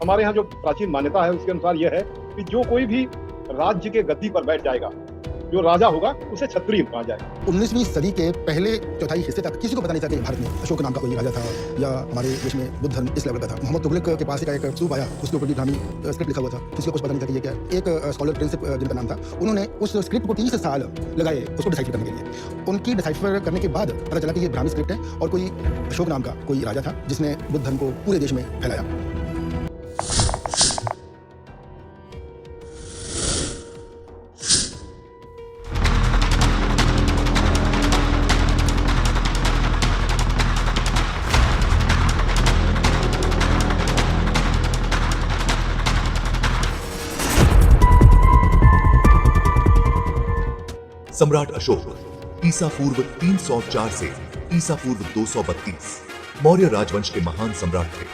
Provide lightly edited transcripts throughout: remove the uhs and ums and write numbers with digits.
हमारे यहाँ जो प्राचीन मान्यता है उसके अनुसार यह है कि जो कोई भी राज्य के गद्दी पर बैठ जाएगा, जो राजा होगा उसे क्षत्रिय कहा जाएगा। 19वीं सदी के पहले चौथाई हिस्से तक किसी को पता नहीं था कि भारत में अशोक नाम का कोई राजा था या हमारे देश में बुद्ध धर्म इस लेवल का था। मोहम्मद तुगलक के पास एक सूप आया, उसके ऊपर भी ब्राह्मी स्क्रिप्ट लिखा हुआ था, किसी को कुछ पता नहीं था कि ये क्या है। एक स्कॉलर प्रिंसिप जिनका नाम था, उन्होंने उस स्क्रिप्ट को 30 साल लगाए उसको डिसाइफर करने के लिए। उनकी डिसाइफर करने के बाद पता चला कि ये ब्राह्मी स्क्रिप्ट है और कोई अशोक नाम का कोई राजा था जिसने बुद्ध धर्म को पूरे देश में फैलाया। सम्राट अशोक ईसा पूर्व 304 से ईसा पूर्व 232 मौर्य राजवंश के महान सम्राट थे।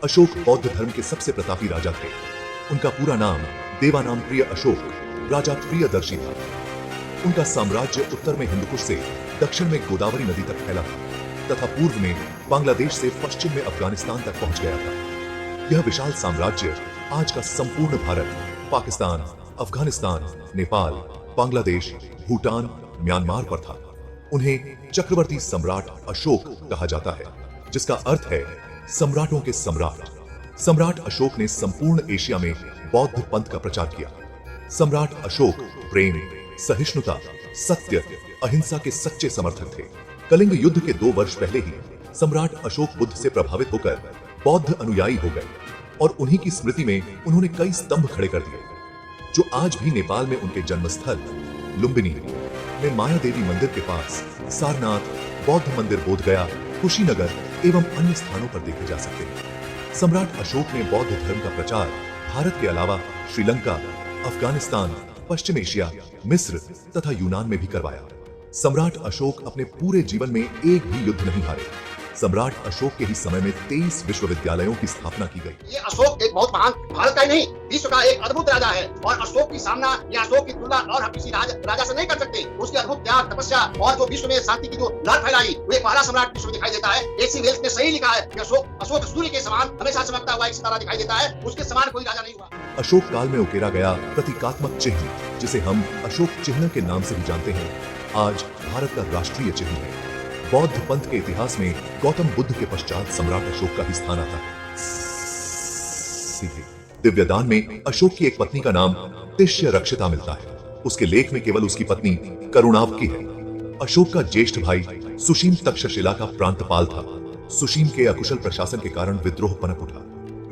अशोक बौद्ध धर्म के सबसे प्रतापी राजा थे। उनका पूरा नाम देवानाम प्रिय अशोक राजा प्रियदर्शी था। उनका साम्राज्य उत्तर में हिंदकुश से दक्षिण में गोदावरी नदी तक फैला था तथा पूर्व में बांग्लादेश से पश्चिम में अफगानिस्तान तक पहुंच गया था। यह विशाल साम्राज्य आज का संपूर्ण भारत, पाकिस्तान, अफगानिस्तान, नेपाल, बांग्लादेश, भूटान, म्यांमार पर था। उन्हें चक्रवर्ती सम्राट अशोक कहा जाता है, जिसका अर्थ है सम्राटों के सम्राट। सम्राट अशोक ने संपूर्ण एशिया में बौद्ध पंथ का प्रचार किया। सम्राट अशोक प्रेम, सहिष्णुता, सत्य, अहिंसा के सच्चे समर्थक थे। कलिंग युद्ध के 2 वर्ष पहले ही सम्राट अशोक बुद्ध से प्रभावित होकर बौद्ध अनुयायी हो गए और उन्हीं की स्मृति में उन्होंने कई स्तंभ खड़े कर दिए, जो आज भी नेपाल में उनके जन्मस्थल लुम्बिनी में माया देवी मंदिर के पास, सारनाथ, बौद्ध मंदिर बोधगया, कुशीनगर एवं अन्य स्थानों पर देखे जा सकते हैं। सम्राट अशोक ने बौद्ध धर्म का प्रचार भारत के अलावा श्रीलंका, अफगानिस्तान, पश्चिम एशिया, मिस्र तथा यूनान में भी करवाया। सम्राट अशोक अपने पूरे जीवन में एक भी युद्ध नहीं हारे। सम्राट अशोक के ही समय में 23 विश्वविद्यालयों की स्थापना की गई। ये अशोक एक बहुत महान भारत का ही नहीं विश्व का एक अद्भुत राजा है और अशोक की सामना या अशोक की तुलना और हम किसी राजा से नहीं कर सकते। उसके अद्भुत त्याग, तपस्या और जो विश्व में शांति की जो लहर फैलाई, वो एक पहला सम्राट विश्व में दिखाई देता है। एसी वेल्स ने सही लिखा है कि अशोक सूर्य के समान हमेशा चमकता हुआ एक सितारा दिखाई देता है। उसके समान कोई राजा नहीं हुआ। अशोक काल में उकेरा गया प्रतीकात्मक चिन्ह, जिसे हम अशोक चिन्ह के नाम से भी जानते हैं, आज भारत का राष्ट्रीय चिन्ह है। बौद्ध पंथ के इतिहास में गौतम बुद्ध के पश्चात सम्राट अशोक का ही स्थान आता है। दिव्यदान में अशोक की एक पत्नी का नाम तिष्य रक्षिता मिलता है। उसके लेख में केवल उसकी पत्नी करुणावती है। अशोक का ज्येष्ठ भाई सुशीम तक्षशिला का प्रांतपाल था। सुशीम के अकुशल प्रशासन के कारण विद्रोह पनप उठा।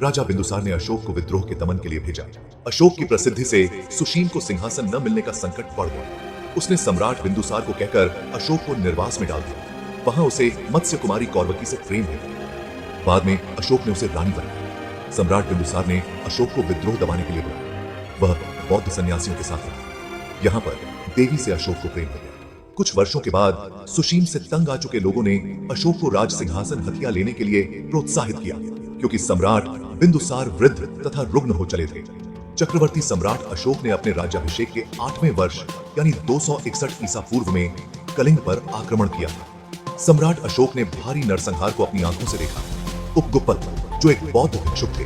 राजा बिंदुसार ने अशोक को विद्रोह के दमन के लिए भेजा। अशोक की प्रसिद्धि से सुशीम को सिंहासन न मिलने का संकट पड़ गया। उसने सम्राट बिंदुसार को कहकर अशोक को निर्वास में डाल दिया। वहां उसे मत्स्य कुमारी कौरवकी से प्रेम है। बाद में अशोक ने उसे रानी बनाया। सम्राट बिंदुसार ने अशोक को विद्रोह दबाने के लिए बुलाया। वह बौद्ध सन्यासियों के साथ रहा। यहाँ पर देवी से अशोक को प्रेम हो गया। कुछ वर्षों के बाद सुशीम से तंग आ चुके लोगों ने अशोक को राज सिंहासन हथिया लेने के लिए प्रोत्साहित किया, क्योंकि सम्राट बिंदुसार वृद्ध तथा रुग्ण हो चले थे। चक्रवर्ती सम्राट अशोक ने अपने राज्याभिषेक के 8वें वर्ष यानी 261 ईसा पूर्व में कलिंग पर आक्रमण किया। सम्राट अशोक ने भारी नरसंहार को अपनी आंखों से देखा। उपगुप्त, जो एक बौद्ध भिक्षुक थे,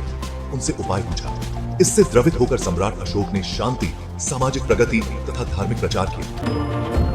उनसे उपाय पूछा। इससे द्रवित होकर सम्राट अशोक ने शांति, सामाजिक प्रगति तथा धार्मिक प्रचार किया।